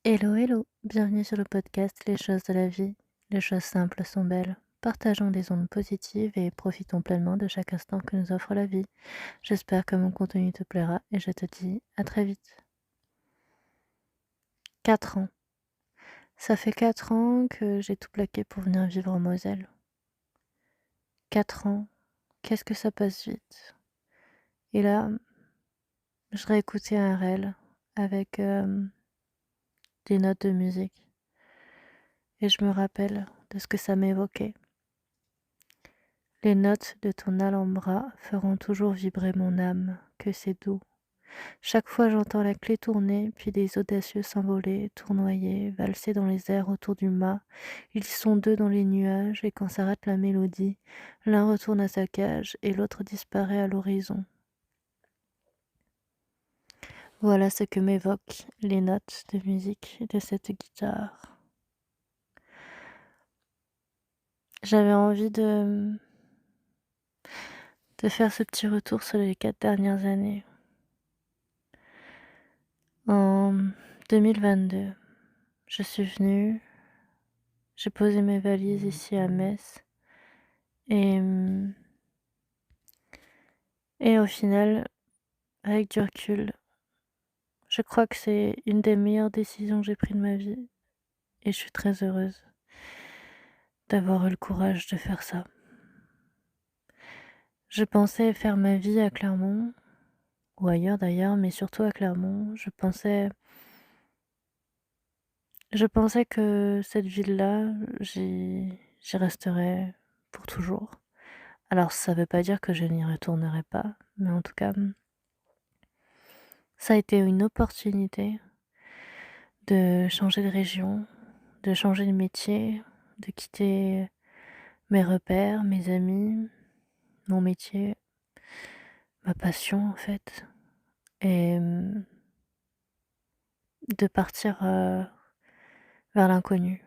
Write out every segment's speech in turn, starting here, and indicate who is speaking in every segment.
Speaker 1: Hello, hello, bienvenue sur le podcast Les choses de la vie. Les choses simples sont belles. Partageons des ondes positives et profitons pleinement de chaque instant que nous offre la vie. J'espère que mon contenu te plaira et je te dis à très vite. 4 ans. Ça fait 4 ans que j'ai tout plaqué pour venir vivre en Moselle. 4 ans, qu'est-ce que ça passe vite. Et là, je réécoutais un réel avec des notes de musique et je me rappelle de ce que ça m'évoquait. Les notes de ton Alhambra feront toujours vibrer mon âme, que c'est doux. Chaque fois j'entends la clé tourner, puis des audacieux s'envoler, tournoyer, valser dans les airs autour du mât. Ils sont deux dans les nuages, et quand s'arrête la mélodie, l'un retourne à sa cage et l'autre disparaît à l'horizon. Voilà ce que m'évoquent les notes de musique de cette guitare. J'avais envie de faire ce petit retour sur les 4 dernières années. En 2022, je suis venue, j'ai posé mes valises ici à Metz et et au final, avec du recul, je crois que c'est une des meilleures décisions que j'ai prises de ma vie et je suis très heureuse d'avoir eu le courage de faire ça. Je pensais faire ma vie à Clermont ou ailleurs d'ailleurs, mais surtout à Clermont. Je pensais que cette ville-là, j'y resterais pour toujours. Alors ça veut pas dire que je n'y retournerai pas, mais en tout cas, ça a été une opportunité de changer de région, de changer de métier, de quitter mes repères, mes amis, mon métier, ma passion en fait et de partir, vers l'inconnu.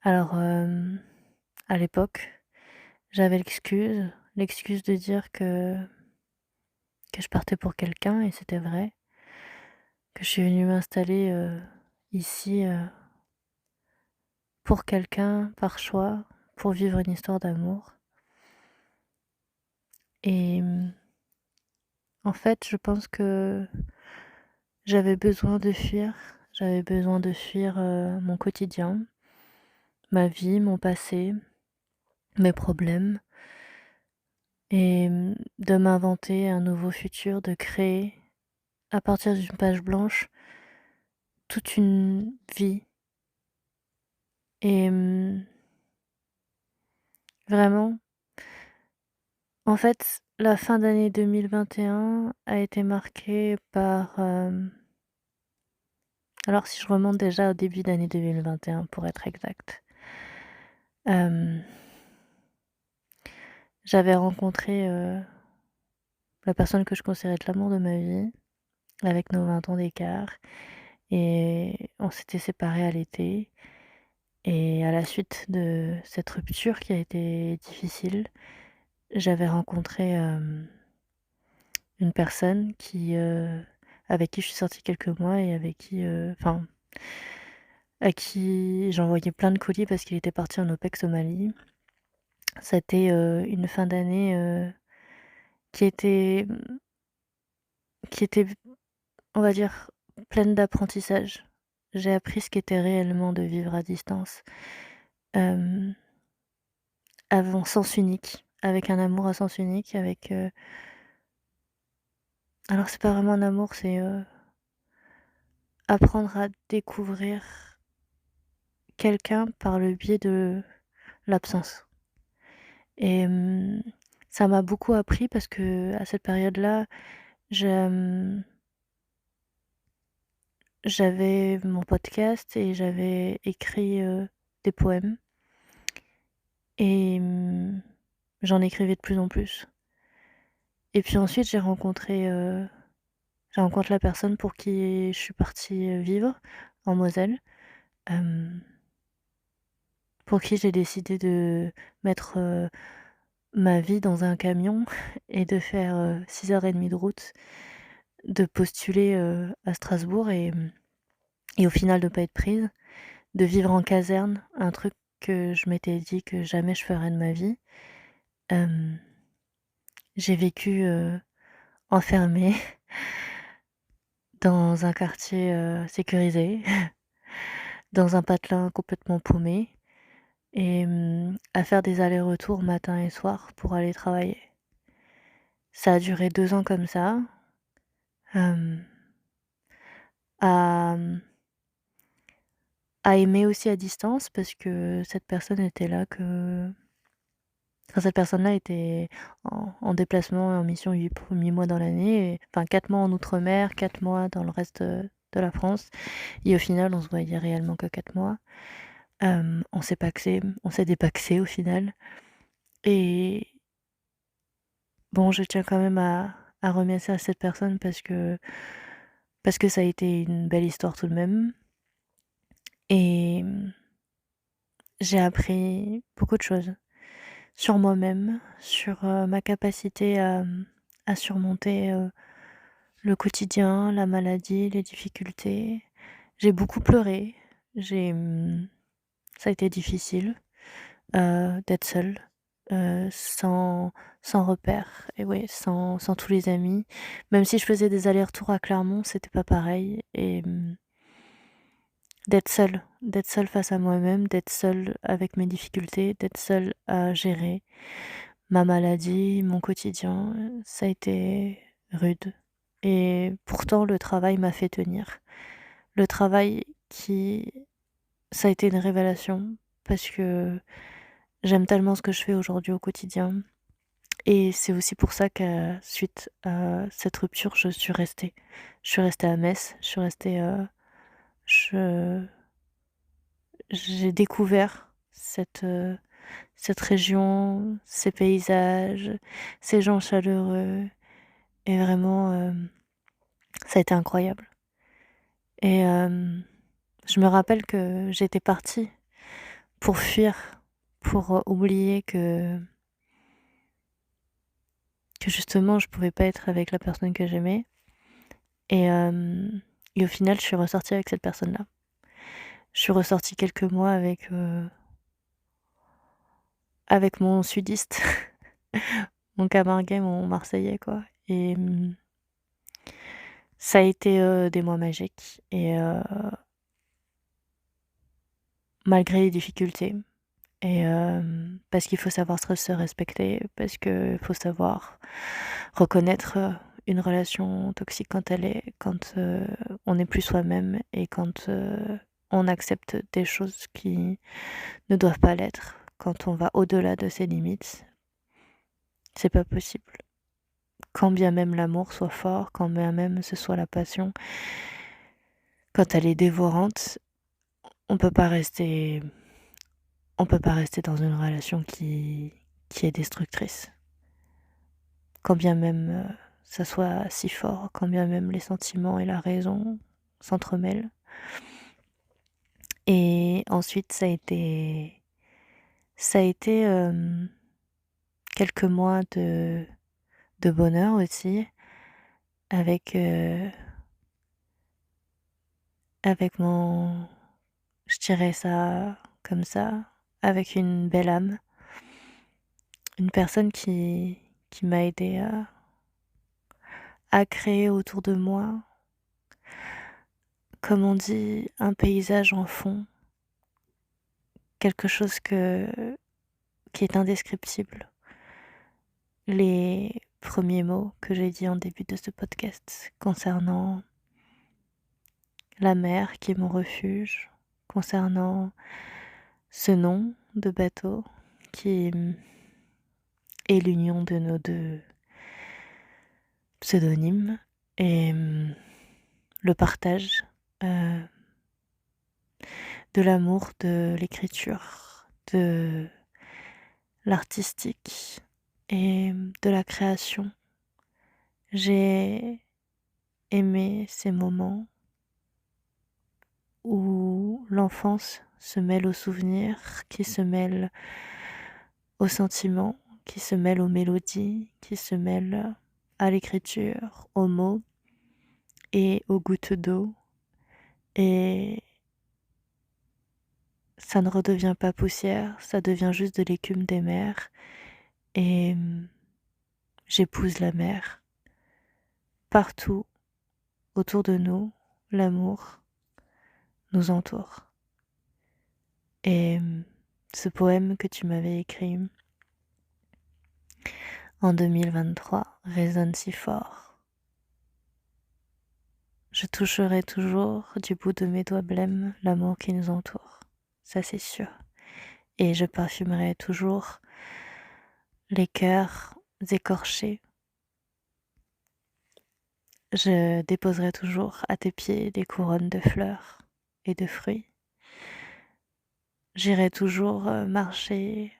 Speaker 1: Alors, à l'époque, j'avais l'excuse de dire que je partais pour quelqu'un et c'était vrai, que je suis venue m'installer, ici, pour quelqu'un, par choix, pour vivre une histoire d'amour et en fait, je pense que j'avais besoin de fuir, mon quotidien, ma vie, mon passé, mes problèmes et de m'inventer un nouveau futur, de créer, à partir d'une page blanche, toute une vie et vraiment, en fait, la fin d'année 2021 a été marquée par, alors si je remonte déjà au début d'année 2021 pour être exacte, hem, j'avais rencontré, la personne que je considérais être l'amour de ma vie, avec nos 20 ans d'écart et on s'était séparés à l'été et à la suite de cette rupture qui a été difficile, j'avais rencontré, une personne avec qui je suis sortie quelques mois et avec qui, enfin, à qui j'envoyais plein de colis parce qu'il était parti en OPEX au Mali. C'était, une fin d'année, qui était, qui était, on va dire, pleine d'apprentissage. J'ai appris ce qu'était réellement de vivre à distance, hem, avant sens unique, avec un amour à sens unique, alors c'est pas vraiment un amour, c'est, apprendre à découvrir quelqu'un par le biais de l'absence et ça m'a beaucoup appris parce qu'à cette période-là, je, j'avais mon podcast et j'avais écrit, des poèmes et j'en écrivais de plus en plus et puis ensuite j'ai rencontré la personne pour qui je suis partie, vivre en Moselle, hem, pour qui j'ai décidé de mettre, ma vie dans un camion et de faire, 6 heures et demie de route, de postuler, à Strasbourg et et au final de pas être prise, de vivre en caserne, un truc que je m'étais dit que jamais je ferais de ma vie. Hem, j'ai vécu, enfermée dans un quartier, sécurisé, dans un patelin complètement paumé et à faire des allers-retours matin et soir pour aller travailler. Ça a duré 2 ans comme ça, hem, à, à aimer aussi à distance parce que cette personne était là que enfin cette personne-là était en déplacement et en mission 8 mois dans l'année et enfin 4 mois en outre-mer, 4 mois dans le reste, de la France et au final, on se voyait réellement que 4 mois. On s'est dépacsé au final et bon, je tiens quand même à remercier à cette personne parce que ça a été une belle histoire tout de même et j'ai appris beaucoup de choses sur moi-même, sur, ma capacité à surmonter, le quotidien, la maladie, les difficultés. J'ai beaucoup pleuré, j'ai, ça a été difficile, d'être seule, sans repères et ouais, sans tous les amis. Même si je faisais des allers-retours à Clermont, c'était pas pareil et d'être seule face à moi-même, d'être seule avec mes difficultés, d'être seule à gérer ma maladie, mon quotidien, ça a été rude et pourtant le travail m'a fait tenir. Le travail qui ça a été une révélation parce que j'aime tellement ce que je fais aujourd'hui au quotidien et c'est aussi pour ça que suite à cette rupture, je suis restée. Je suis restée à Metz, je suis restée, je j'ai découvert cette région, ces paysages, ces gens chaleureux et vraiment, ça a été incroyable et je me rappelle que j'étais partie pour fuir, pour, oublier que justement je pouvais pas être avec la personne que j'aimais et au final je suis ressortie avec cette personne-là. Je suis ressortie quelques mois avec mon sudiste, mon camarguais, mon marseillais quoi et ça a été, des mois magiques et malgré les difficultés et parce qu'il faut savoir se respecter, parce qu'il faut savoir reconnaître, une relation toxique quand, on n'est plus soi-même et quand, on accepte des choses qui ne doivent pas l'être. Quand on va au-delà de ses limites, c'est pas possible. Quand bien même l'amour soit fort, quand bien même ce soit la passion, quand elle est dévorante, on peut pas rester on peut pas rester dans une relation qui est destructrice. Quand bien même, ça soit si fort, quand bien même les sentiments et la raison s'entremêlent. Et ensuite ça a été, quelques mois de bonheur aussi avec, avec mon je dirais ça comme ça, avec une belle âme, une personne qui m'a aidée à créer autour de moi, comme on dit, un paysage en fond, quelque chose qui est indescriptible. Les premiers mots que j'ai dit en début de ce podcast concernant la mer qui est mon refuge, concernant ce nom de bateau qui est l'union de nos 2 pseudonymes et le partage, heu, de l'amour de l'écriture, de l'artistique et de la création. J'ai aimé ces moments où l'enfance se mêle aux souvenirs, qui se mêle aux sentiments, qui se mêle aux mélodies, qui se mêle à l'écriture, aux mots et aux gouttes d'eau et ça ne redevient pas poussière, ça devient juste de l'écume des mers et j'épouse la mer. Partout autour de nous, l'amour nous entoure. Et ce poème que tu m'avais écrit en 2023 résonne si fort. Je toucherai toujours du bout de mes doigts blêmes l'amour qui nous entoure, ça c'est sûr. Et je parfumerai toujours les cœurs écorchés. Je déposerai toujours à tes pieds des couronnes de fleurs et de fruits. J'irai toujours marcher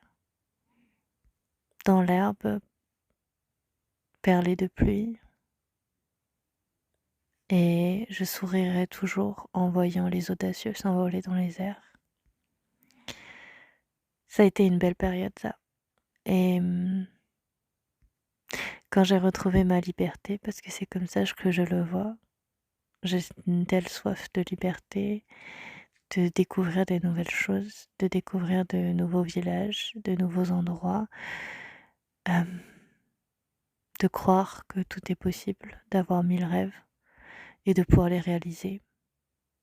Speaker 1: dans l'herbe perlée de pluie et je sourirai toujours en voyant les audacieux s'envoler dans les airs. Ça a été une belle période ça. Et quand j'ai retrouvé ma liberté, parce que c'est comme ça que je le vois, j'ai une telle soif de liberté, de découvrir des nouvelles choses, de découvrir de nouveaux villages, de nouveaux endroits, hem, de croire que tout est possible, d'avoir 1000 rêves et de pouvoir les réaliser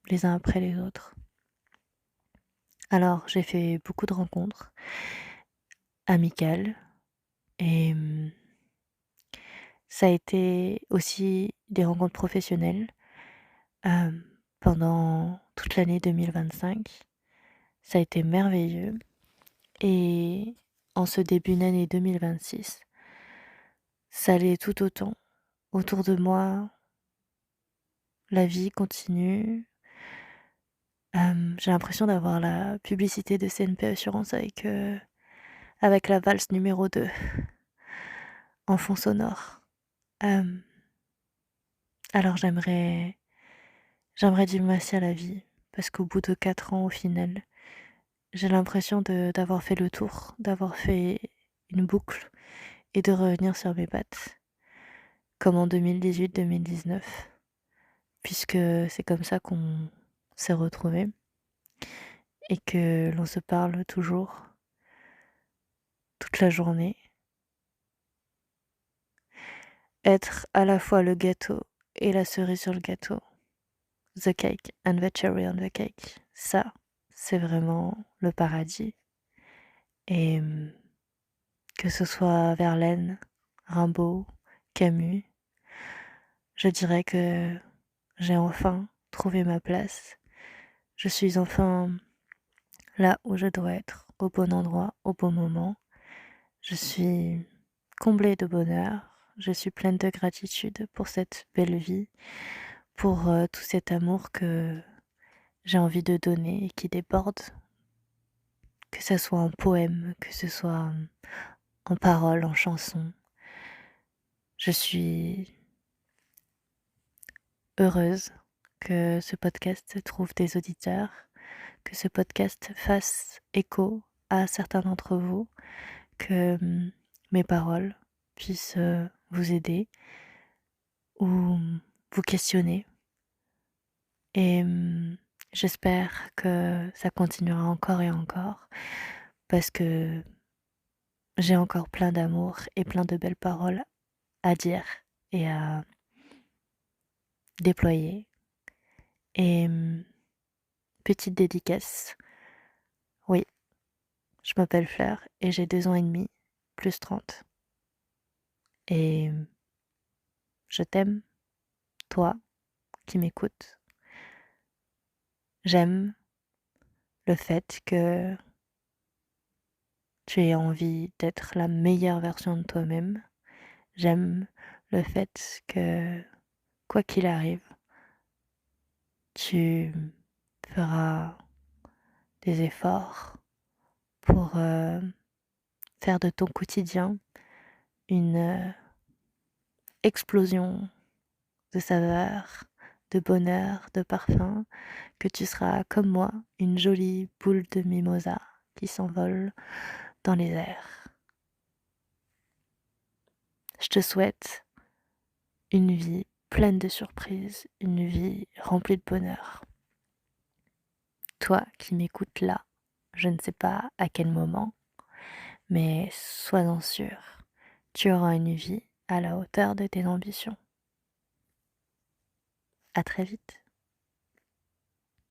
Speaker 1: les uns après les autres. Alors j'ai fait beaucoup de rencontres amicales et ça a été aussi des rencontres professionnelles, pendant toute l'année 2025. Ça a été merveilleux et en ce début d'année 2026, ça l'est tout autant. Autour de moi, la vie continue. J'ai l'impression d'avoir la publicité de CNP Assurance avec la valse numéro 2 en fond sonore. Hem, alors j'aimerais dire merci à la vie parce qu'au bout de 4 ans, au final, j'ai l'impression d'avoir fait le tour, d'avoir fait une boucle et de revenir sur mes pattes, comme en 2018-2019, puisque c'est comme ça qu'on s'est retrouvés et que l'on se parle toujours, toute la journée. Être à la fois le gâteau et la cerise sur le gâteau, the cake and the cherry on the cake, ça, c'est vraiment le paradis. Et que ce soit Verlaine, Rimbaud, Camus, je dirais que j'ai enfin trouvé ma place. Je suis enfin là où je dois être, au bon endroit, au bon moment. Je suis comblée de bonheur, je suis pleine de gratitude pour cette belle vie, pour tout cet amour que j'ai envie de donner et qui déborde, que ce soit en poème, que ce soit en paroles, en chansons. Je suis heureuse que ce podcast trouve des auditeurs, que ce podcast fasse écho à certains d'entre vous, que mes paroles puissent vous aider ou vous questionner. Et j'espère que ça continuera encore et encore parce que j'ai encore plein d'amour et plein de belles paroles à dire et à déployer. Et petite dédicace, oui, je m'appelle Fleur et j'ai 2 ans et demi, plus 30. Et je t'aime, toi qui m'écoutes. J'aime le fait que tu aies envie d'être la meilleure version de toi-même. J'aime le fait que, quoi qu'il arrive, tu feras des efforts pour faire de ton quotidien une explosion de saveurs, de bonheur, de parfum, que tu seras comme moi, une jolie boule de mimosa qui s'envole dans les airs. Je te souhaite une vie pleine de surprises, une vie remplie de bonheur. toi qui m'écoutes là, je ne sais pas à quel moment, mais sois-en sûr, tu auras une vie à la hauteur de tes ambitions. À très vite.